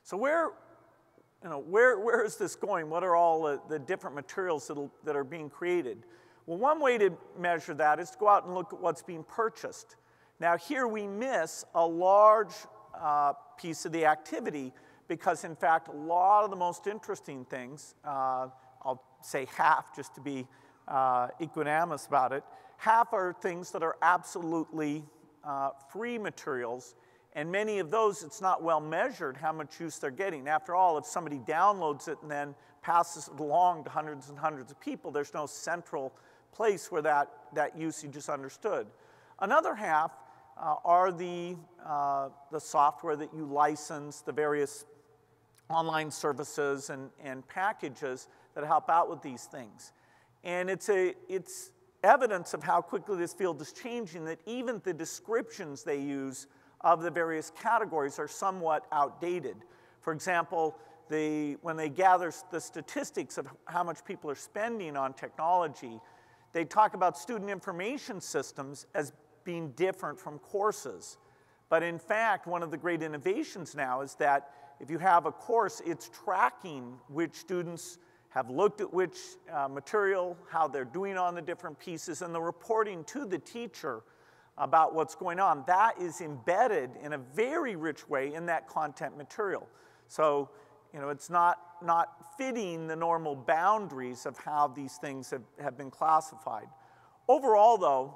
So where is this going? What are all the different materials that are being created? Well, one way to measure that is to go out and look at what's being purchased. Now here we miss a large piece of the activity because in fact a lot of the most interesting things, I'll say half just to be equanimous about it, half are things that are absolutely free materials, and many of those it's not well measured how much use they're getting. After all, if somebody downloads it and then passes it along to hundreds and hundreds of people, there's no central place where that usage is understood. Another half are the software that you license, the various online services and packages that help out with these things. And it's evidence of how quickly this field is changing that even the descriptions they use of the various categories are somewhat outdated. For example, when they gather the statistics of how much people are spending on technology, they talk about student information systems as being different from courses. But in fact, one of the great innovations now is that if you have a course, it's tracking which students have looked at which material, how they're doing on the different pieces, and the reporting to the teacher about what's going on. That is embedded in a very rich way in that content material. So, it's not fitting the normal boundaries of how these things have been classified. Overall, though,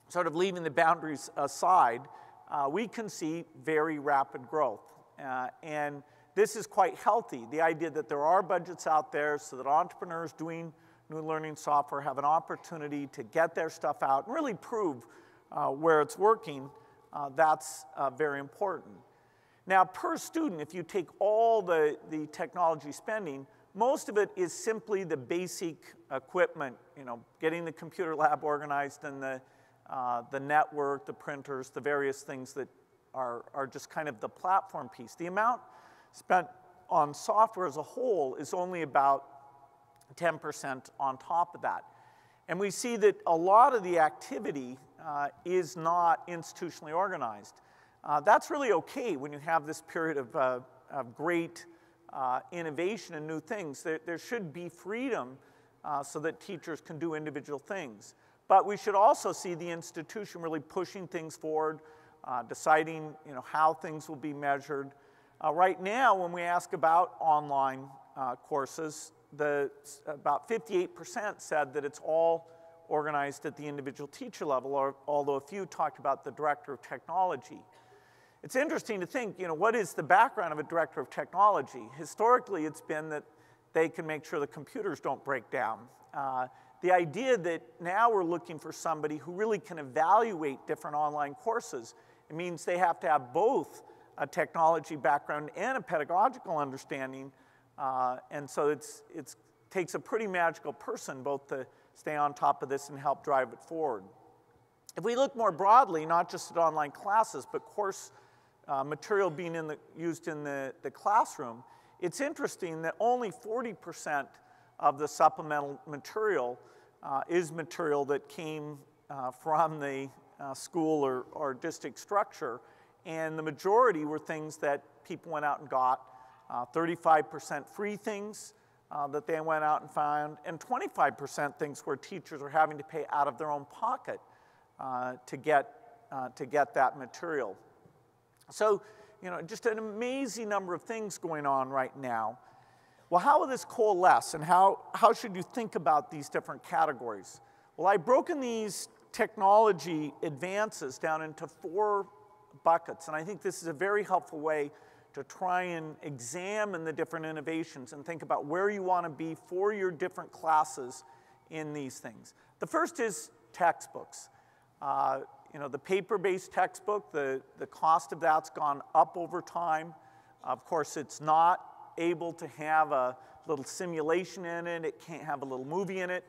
sort of leaving the boundaries aside, we can see very rapid growth. And this is quite healthy. The idea that there are budgets out there so that entrepreneurs doing new learning software have an opportunity to get their stuff out and really prove where it's working, that's very important. Now, per student, if you take all the technology spending, most of it is simply the basic equipment, getting the computer lab organized and the network, the printers, the various things that are just kind of the platform piece. The amount spent on software as a whole is only about 10% on top of that. And we see that a lot of the activity is not institutionally organized. That's really okay when you have this period of great innovation and new things. There should be freedom so that teachers can do individual things. But we should also see the institution really pushing things forward, deciding how things will be measured. Right now, when we ask about online courses, about 58% said that it's all organized at the individual teacher level, although a few talked about the director of technology. It's interesting to think, what is the background of a director of technology? Historically, it's been that they can make sure the computers don't break down. The idea that now we're looking for somebody who really can evaluate different online courses, it means they have to have both a technology background and a pedagogical understanding. And so it takes a pretty magical person both to stay on top of this and help drive it forward. If we look more broadly, not just at online classes, but course material being used in the classroom, it's interesting that only 40% of the supplemental material is material that came from the school or district structure, and the majority were things that people went out and got. 35% free things that they went out and found, and 25% things where teachers are having to pay out of their own pocket to get that material. So, just an amazing number of things going on right now. Well, how will this coalesce, and how should you think about these different categories? Well, I've broken these technology advances down into 4 buckets, and I think this is a very helpful way to try and examine the different innovations and think about where you want to be for your different classes in these things. The first is textbooks. The paper-based textbook, the cost of that's gone up over time. Of course, it's not able to have a little simulation in it. It can't have a little movie in it.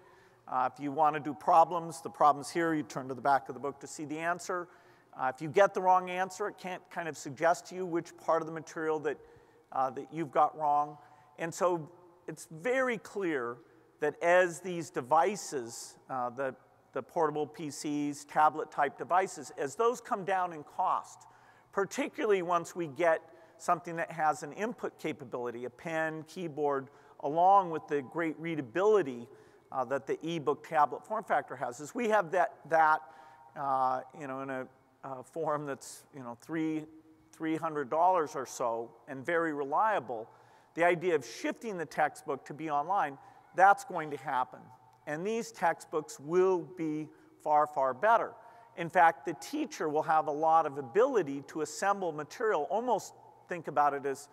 If you want to do the problems here, you turn to the back of the book to see the answer. If you get the wrong answer, it can't kind of suggest to you which part of the material that you've got wrong. And so it's very clear that as these devices, the portable PCs, tablet-type devices, as those come down in cost, particularly once we get something that has an input capability, a pen, keyboard, along with the great readability that the ebook tablet form factor has. Is we have that you know, in a form that's, you know, $300 or so and very reliable. The idea of shifting the textbook to be online, that's going to happen. And these textbooks will be far, far better. In fact, the teacher will have a lot of ability to assemble material, almost think about it as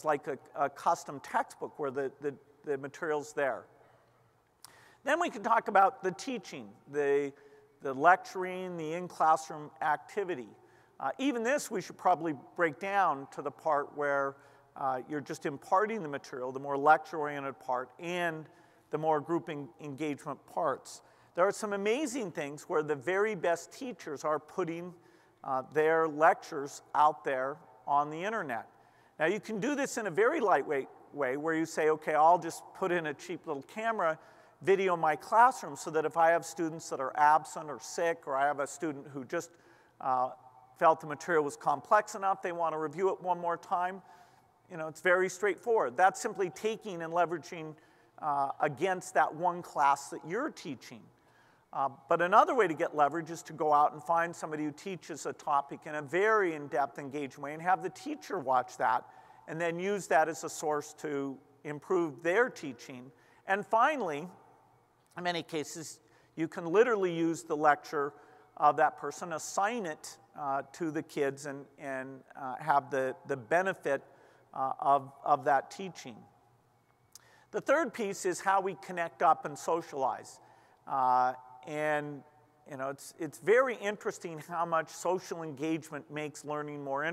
like a custom textbook where the material's there. Then we can talk about the teaching, the lecturing, the in-classroom activity. Even this we should probably break down to the part where you're just imparting the material, the more lecture-oriented part, and the more group engagement parts. There are some amazing things where the very best teachers are putting their lectures out there on the internet. Now you can do this in a very lightweight way where you say, okay, I'll just put in a cheap little camera, video my classroom so that if I have students that are absent or sick, or I have a student who just felt the material was complex enough, they want to review it one more time, you know, it's very straightforward. That's simply taking and leveraging against that one class that you're teaching. But another way to get leverage is to go out and find somebody who teaches a topic in a very in-depth, engaged way and have the teacher watch that and then use that as a source to improve their teaching. And finally, in many cases, you can literally use the lecture of that person, assign it to the kids and have the benefit of that teaching. The third piece is how we connect up and socialize. And you know, it's very interesting how much social engagement makes learning more